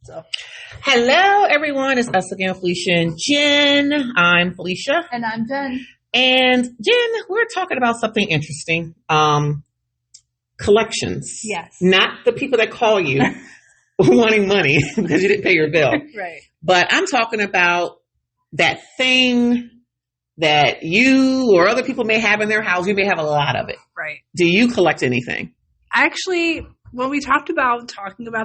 So, hello, everyone. It's us again, Felicia and Jen. I'm Felicia. And I'm Jen. And Jen, we're talking about something interesting. Collections. Yes. Not the people that call you wanting money because you didn't pay your bill. Right. But I'm talking about that thing that you or other people may have in their house. You may have a lot of it. Right. Do you collect anything? Actually, when we talking about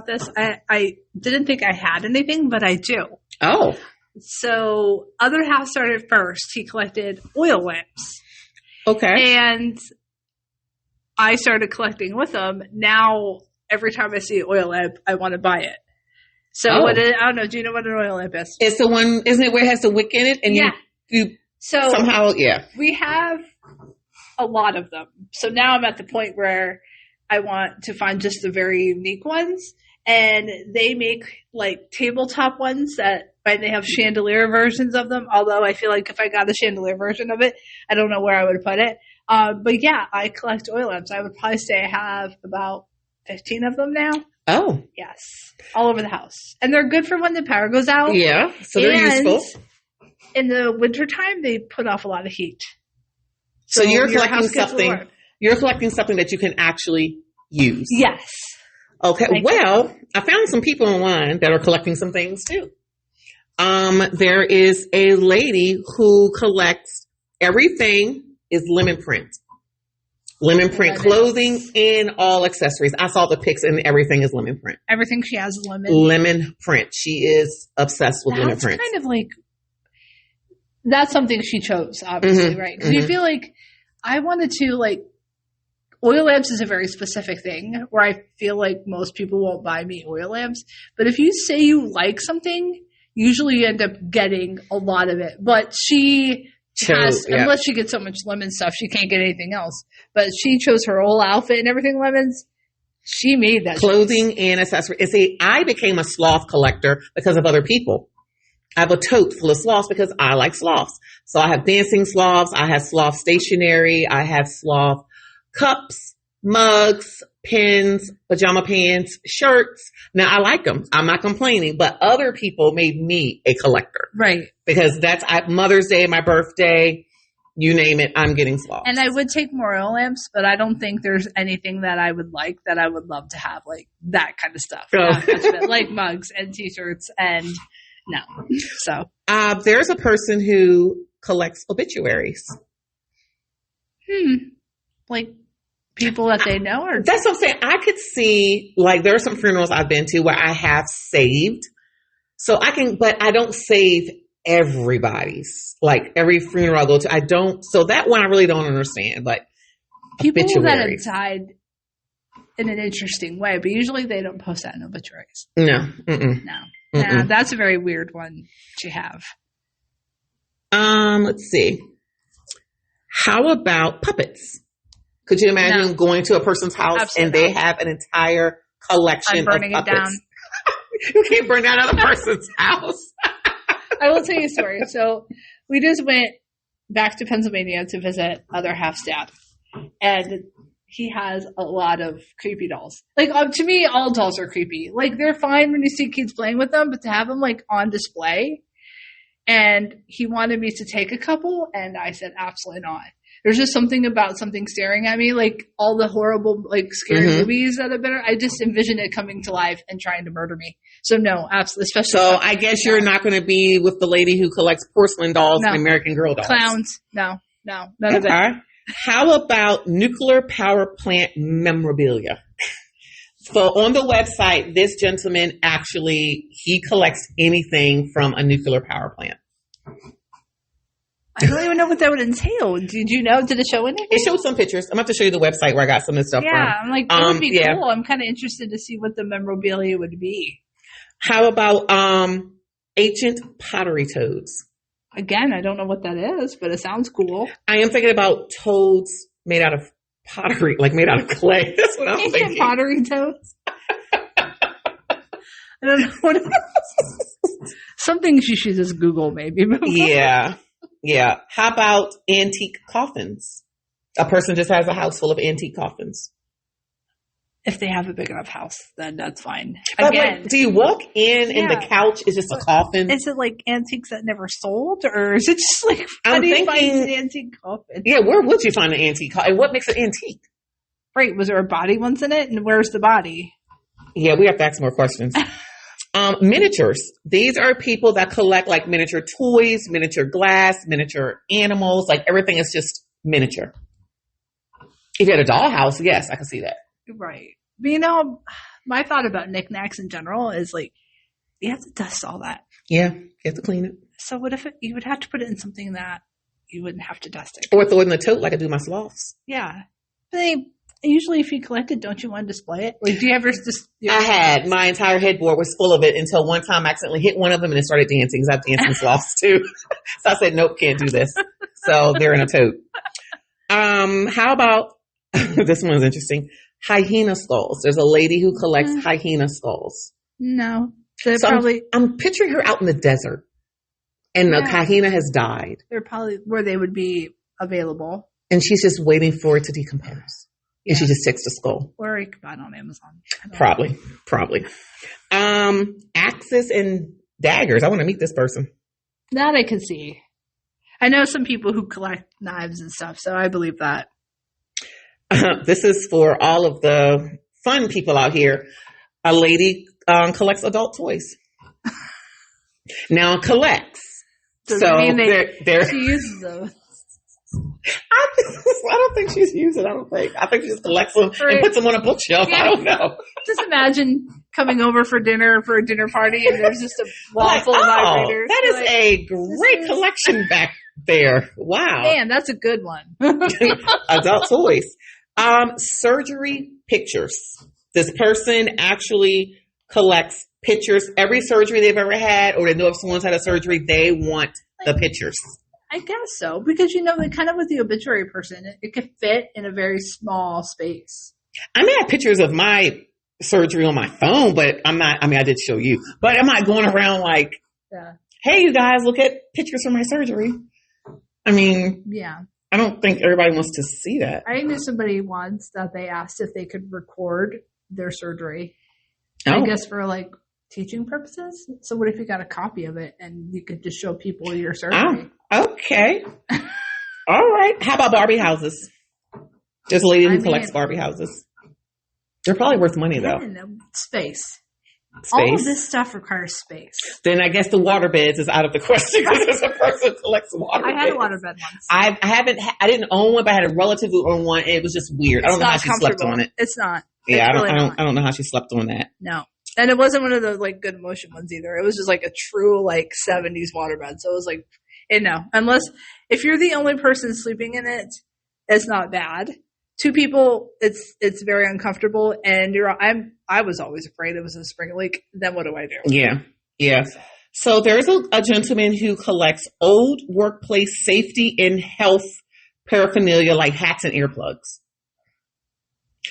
this, I didn't think I had anything, but I do. Oh. So, other half started first. He collected oil lamps. Okay. And I started collecting with him. Now, every time I see an oil lamp, I want to buy it. So, I don't know. Do you know what an oil lamp is? It's the one, isn't it, where it has the wick in it? And you somehow, we have a lot of them. So now I'm at the point where I want to find just the very unique ones. And they make like tabletop ones and they have chandelier versions of them. Although I feel like if I got a chandelier version of it, I don't know where I would put it. But yeah, I collect oil lamps. I would probably say I have about 15 of them now. Oh. Yes. All over the house. And they're good for when the power goes out. Yeah. So they're useful. In the wintertime, they put off a lot of heat. So you're collecting something. You're collecting something that you can actually use. Yes. Okay. Well, I found some people online that are collecting some things too. There is a lady who collects everything is lemon print. Lemon print clothing and all accessories. I saw the pics and everything is lemon print. Everything she has is lemon. Lemon print. She is obsessed with lemon print. That's kind of like, that's something she chose, obviously, right? Because you feel like I wanted to, like, oil lamps is a very specific thing where I feel like most people won't buy me oil lamps. But if you say you like something, usually you end up getting a lot of it. But she has, unless she gets so much lemon stuff, she can't get anything else. But she chose her whole outfit and everything lemons. She made that clothing and accessories. And see, I became a sloth collector because of other people. I have a tote full of sloths because I like sloths. So I have dancing sloths. I have sloth stationery. I have sloth cups, mugs, pins, pajama pants, shirts. Now I like them. I'm not complaining, but other people made me a collector. Right. Because that's Mother's Day, my birthday, you name it, I'm getting sloths. And I would take more oil lamps, but I don't think there's anything that I would like that I would love to have, like that kind of stuff. Oh. Like mugs and t-shirts and no. So there's a person who collects obituaries. Like people that they know, or that's what I'm saying. I could see, like, there are some funerals I've been to where I have saved, so I can, but I don't save everybody's. Like every funeral I go to, I don't. So that one I really don't understand. Like people obituaries. that have died in an interesting way, but usually they don't post that in obituaries. No, no, that's a very weird one to have. Let's see. How about puppets? Could you imagine going to a person's house and they have an entire collection of puppets? I'm burning it down. You can't burn down another person's house. I will tell you a story. So we just went back to Pennsylvania to visit other half's dad. And he has a lot of creepy dolls. Like, to me, all dolls are creepy. Like, they're fine when you see kids playing with them, but to have them, like, on display. And he wanted me to take a couple, and I said, absolutely not. There's just something about something staring at me, like all the horrible, like, scary movies that have been. I just envision it coming to life and trying to murder me. So, no, absolutely. Especially. So, I guess you're not going to be with the lady who collects porcelain dolls and American Girl dolls. Clowns. No, none of it. How about nuclear power plant memorabilia? So on the website, this gentleman he collects anything from a nuclear power plant. I don't even know what that would entail. Did you know? Did it show anything? It showed some pictures. I'm going to have to show you the website where I got some of this stuff from. Yeah, I'm like, that would be cool. I'm kind of interested to see what the memorabilia would be. How about ancient pottery toads? Again, I don't know what that is, but it sounds cool. I am thinking about toads made out of pottery, like made out of clay. That's what I'm thinking. Pottery toads? I don't know what it is. Something you should just Google, maybe. Yeah. How about antique coffins? A person just has a house full of antique coffins. if they have a big enough house, then that's fine. But Again, do you walk in and the couch is just a coffin? Is it like antiques that never sold, or is it just like I'm find thinking, an antique coffin? Yeah, where would you find an antique coffin? And what makes it antique? Right, was there a body once in it, and where's the body? Yeah, we have to ask more questions. Miniatures. These are people that collect like miniature toys, miniature glass, miniature animals. Like everything is just miniature. If you had a dollhouse, yes, I can see that. Right. But my thought about knickknacks in general is like, you have to dust all that. Yeah, you have to clean it. So what if you would have to put it in something that you wouldn't have to dust it? Or throw it in the tote like I do my sloths. Yeah. But usually if you collect it, don't you want to display it? Like, do you ever just... I had. My entire headboard was full of it until one time I accidentally hit one of them and it started dancing because I have dancing sloths too. So I said, nope, can't do this. So they're in a tote. How about, this one's interesting, hyena skulls. There's a lady who collects hyena skulls. No. I'm picturing her out in the desert and the hyena has died. They're probably where they would be available. And she's just waiting for it to decompose. And she just takes the skull. Or you could buy it on Amazon. Probably. Axes and daggers. I want to meet this person. That I could see. I know some people who collect knives and stuff, so I believe that. This is for all of the fun people out here. A lady collects adult toys. Now collects. Doesn't mean she uses them. I don't think she's using. I think she just collects them and puts them on a bookshelf. Yeah. I don't know. Just imagine coming over for dinner for a dinner party and there's just a wall full of vibrators. That is a great collection back there. Wow. Man, that's a good one. Adult toys. Surgery pictures. This person actually collects pictures. Every surgery they've ever had, or they know if someone's had a surgery, they want the pictures. I guess so, because kind of with the obituary person, it could fit in a very small space. I may have pictures of my surgery on my phone, but I'm not. I mean, I did show you, but I'm not going around like, hey, you guys, look at pictures from my surgery. I mean, I don't think everybody wants to see that. I knew somebody once that they asked if they could record their surgery. I guess for like teaching purposes. So what if you got a copy of it and you could just show people your surgery? Okay. All right. How about Barbie houses? There's a lady who collects Barbie houses. They're probably worth money though. Space. All of this stuff requires space. Then I guess the waterbeds is out of the question because there's a person who collects waterbeds. I had a waterbed once. I didn't own one, but I had a relative who owned one. And it was just weird. I don't know how she slept on it. It's not. Yeah, I don't know how she slept on that. No. And it wasn't one of the like good motion ones either. It was just like a true like 70s waterbed. So it was like, unless if you're the only person sleeping in it, it's not bad. Two people, it's very uncomfortable. And I was always afraid it was a spring leak. Then what do I do? Yeah. So there's a gentleman who collects old workplace safety and health paraphernalia like hats and earplugs.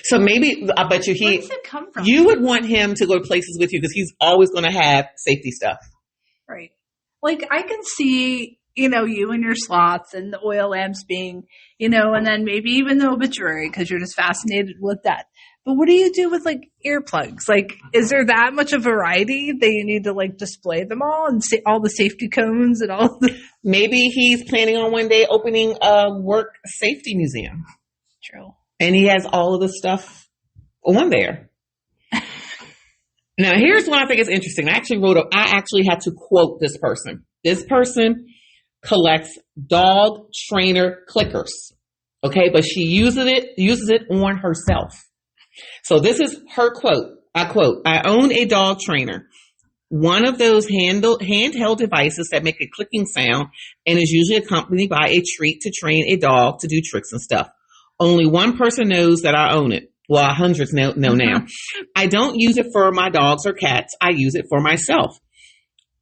So maybe I bet you where does it come from? You would want him to go to places with you because he's always going to have safety stuff. Right. Like I can see, you and your sloths and the oil lamps being, and then maybe even the obituary because you're just fascinated with that. But what do you do with like earplugs? Like, is there that much of variety that you need to like display them all and see all the safety cones and all the... Maybe he's planning on one day opening a work safety museum. True. And he has all of the stuff on there. Now, here's what I think is interesting. I actually had to quote this person. This person collects dog trainer clickers. Okay, but she uses it on herself. So this is her quote. I quote, "I own a dog trainer. One of those handheld devices that make a clicking sound and is usually accompanied by a treat to train a dog to do tricks and stuff. Only one person knows that I own it. Well, hundreds know now. I don't use it for my dogs or cats. I use it for myself.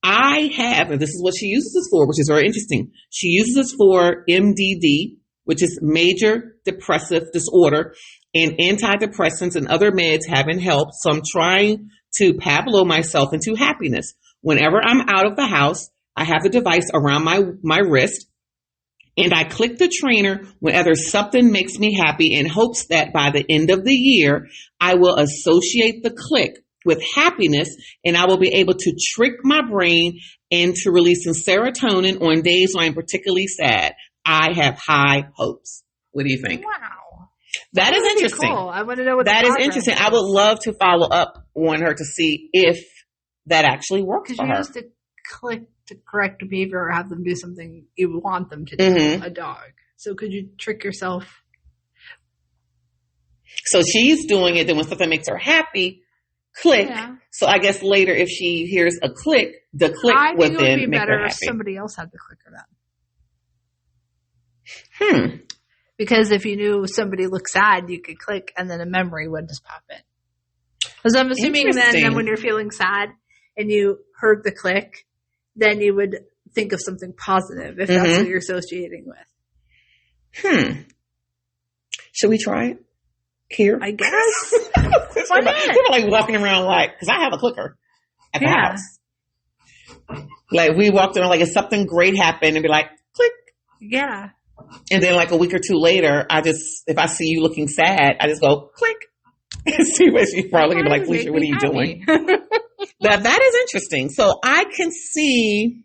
I have," and this is what she uses this for, which is very interesting. She uses this for MDD, which is major depressive disorder, and antidepressants and other meds haven't helped. So I'm trying to Pablo myself into happiness. Whenever I'm out of the house, I have the device around my wrist. And I click the trainer whenever something makes me happy in hopes that by the end of the year, I will associate the click with happiness and I will be able to trick my brain into releasing serotonin on days when I'm particularly sad. I have high hopes. What do you think? Wow. That is interesting. Cool. I want to know what that is interesting. I would love to follow up on her to see if that actually works for her. Because you used to click to correct behavior or have them do something you want them to do, a dog. So could you trick yourself? So she's doing it, then when something makes her happy, click. Yeah. So I guess later if she hears a click, the click would then make her happy. I think it would be better if somebody else had the clicker then. Because if you knew somebody looked sad, you could click and then a memory would just pop in. Because I'm assuming then when you're feeling sad and you heard the click, then you would think of something positive if that's what you're associating with. Should we try it here? I guess. Why not? We're like walking around like, because I have a clicker at the house. Like we walked around like if something great happened and be like, click. Yeah. And then like a week or two later, if I see you looking sad, I just go click. See what she's probably going to be like, Felicia, what are you doing? That is interesting. So I can see.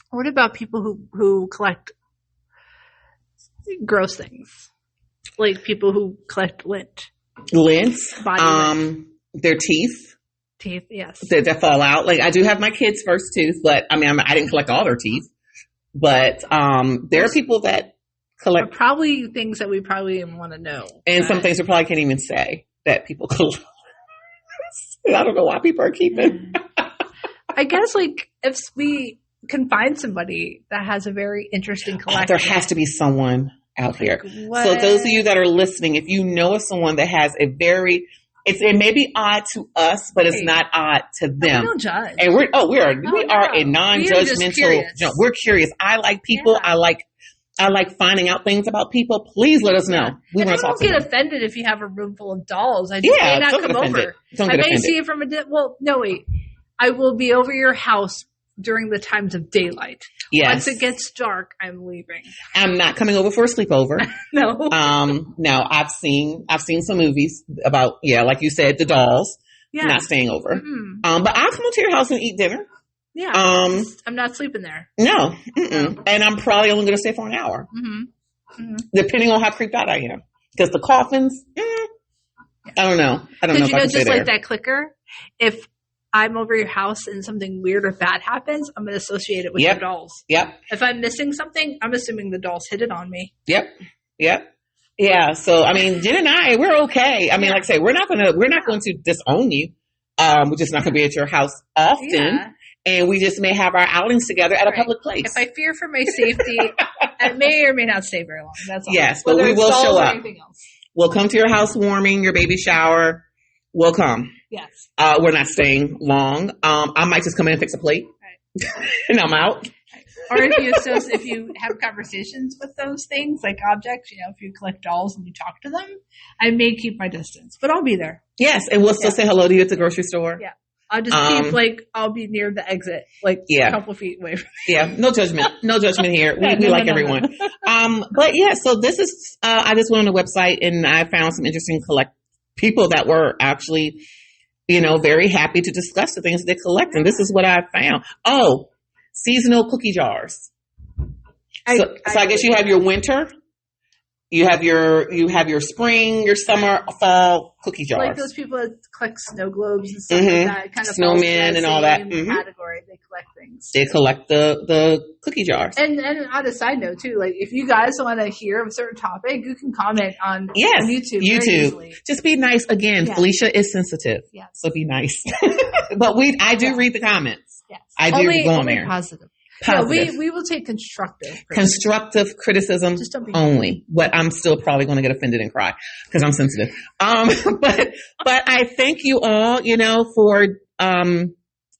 What about people who collect gross things? Like people who collect lint. Their teeth. Teeth, yes. That fall out. Like I do have my kids' first tooth, but I mean, I didn't collect all their teeth. But there are people that collect. Probably things that we probably even want to know. And some things we probably can't even say that people collect. I don't know why people are keeping. I guess like if we can find somebody that has a very interesting collection. There has to be someone out here. What? So those of you that are listening, if you know of someone that has it may be odd to us, but it's not odd to them. We don't judge. And we are a non-judgmental. We're curious. I like people. Yeah. I like finding out things about people. Please let us know. We want to talk to you. Don't get offended if you have a room full of dolls. I just may not come over. I may see it from I will be over your house during the times of daylight. Yes. Once it gets dark, I'm leaving. I'm not coming over for a sleepover. No. No, I've seen some movies about, like you said, the dolls. Yeah. Not staying over. Mm-hmm. But I'll come to your house and eat dinner. Yeah. I'm not sleeping there. No. And I'm probably only going to stay for an hour. Depending on how creeped out I am. Because the coffins, I don't know. I don't know if I can stay there. Like that clicker, if I'm over your house and something weird or bad happens, I'm going to associate it with your dolls. Yep. If I'm missing something, I'm assuming the dolls hit it on me. Yep. Yeah. So, I mean, Jen and I, we're okay. I mean, like I say, we're not going to disown you. We're just not going to be at your house often. Yeah. And we just may have our outings together at a public place. If I fear for my safety, I may or may not stay very long. That's all. Yes, but we will show up. We'll come to your house warming, your baby shower. We'll come. Yes. We're not staying long. I might just come in and fix a plate. Right. And I'm out. Or if you have conversations with those things, like objects, if you collect dolls and you talk to them, I may keep my distance, but I'll be there. Yes, and we'll still say hello to you at the grocery store. Yeah. I'll just keep I'll be near the exit, a couple feet away from you. Yeah, no judgment. No judgment here. We like everyone. But yeah, so this is, I just went on the website and I found some interesting people that were actually, very happy to discuss the things they collect. And this is what I found. Oh, seasonal cookie jars. So I guess you have your winter. You have your spring, your summer, fall cookie jars. Like those people that collect snow globes and stuff like that. Kind of snowmen and all that. Category. They collect things. They collect the cookie jars. And on a side note too, like if you guys want to hear a certain topic, you can comment on YouTube. YouTube. Just be nice. Again, Felicia is sensitive. Yes. So be nice. But I do read the comments. Yes. I do go on there. Positive. Positive. Yeah, we will take constructive criticism only. But I'm still probably going to get offended and cry because I'm sensitive. But I thank you all, for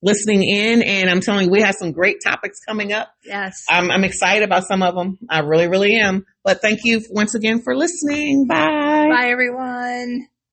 listening in, and I'm telling you, we have some great topics coming up. Yes, I'm excited about some of them. I really, really am. But thank you once again for listening. Bye. Bye, everyone.